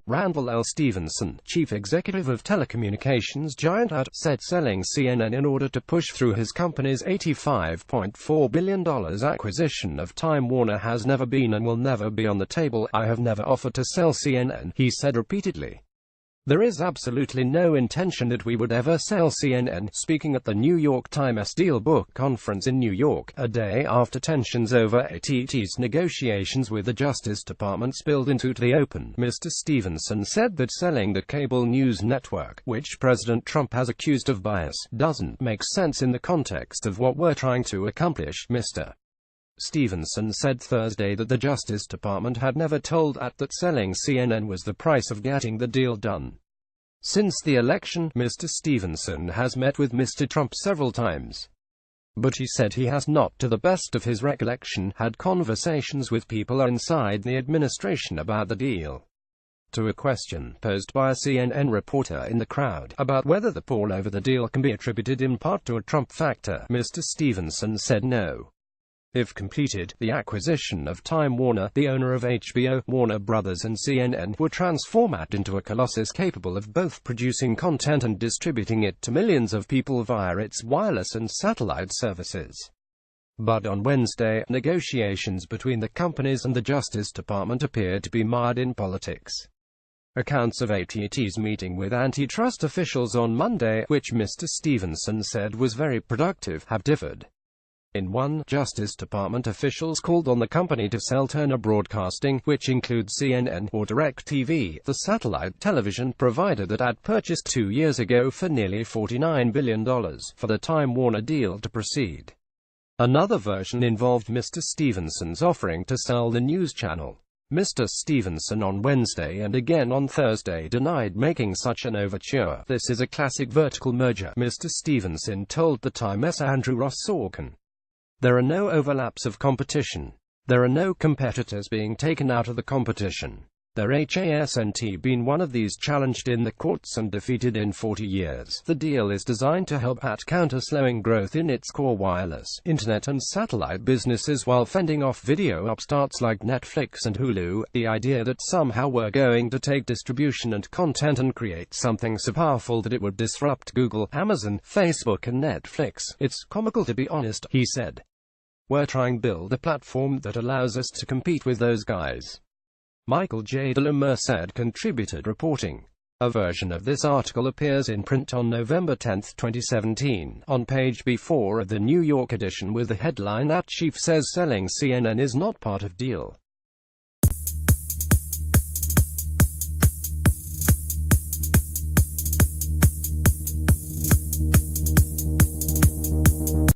Randall L. Stephenson, chief executive of telecommunications giant At&t, said selling CNN in order to push through his company's $85.4 billion acquisition of Time Warner has never been and will never be on the table. "I have never offered to sell CNN," he said repeatedly. "There is absolutely no intention that we would ever sell CNN." Speaking at the New York Times Deal Book Conference in New York, a day after tensions over At&t's negotiations with the Justice Department spilled into the open, Mr. Stephenson said that selling the cable news network, which President Trump has accused of bias, doesn't make sense in the context of what we're trying to accomplish. Mr. Stephenson said Thursday that the Justice Department had never told At&t that selling CNN was the price of getting the deal done. Since the election, Mr. Stephenson has met with Mr. Trump several times, but he said he has not, to the best of his recollection, had conversations with people inside the administration about the deal. To a question posed by a CNN reporter in the crowd about whether the pall over the deal can be attributed in part to a Trump factor, Mr. Stephenson said no. If completed, the acquisition of Time Warner, the owner of HBO, Warner Brothers and CNN, would transform At&t into a colossus capable of both producing content and distributing it to millions of people via its wireless and satellite services. But on Wednesday, negotiations between the companies and the Justice Department appeared to be mired in politics. Accounts of At&t's meeting with antitrust officials on Monday, which Mr. Stephenson said was very productive, have differed. In one, Justice Department officials called on the company to sell Turner Broadcasting, which includes CNN, or DirecTV, the satellite television provider that At&t purchased 2 years ago for nearly $49 billion, for the Time Warner deal to proceed. Another version involved Mr. Stephenson's offering to sell the news channel. Mr. Stephenson on Wednesday and again on Thursday denied making such an overture. "This is a classic vertical merger," Mr. Stephenson told the Times' Andrew Ross Sorkin. "There are no overlaps of competition. There are no competitors being taken out of the competition. There hasn't been one of these challenged in the courts and defeated in 40 years. The deal is designed to help At&t counter slowing growth in its core wireless, internet and satellite businesses while fending off video upstarts like Netflix and Hulu. The idea that somehow we're going to take distribution and content and create something so powerful that it would disrupt Google, Amazon, Facebook and Netflix. It's comical, to be honest," he said. "We're trying to build a platform that allows us to compete with those guys." Michael J. Delamere said, contributed reporting. A version of this article appears in print on November 10, 2017, on page B4 of the New York edition with the headline, "At chief says selling CNN is not part of deal."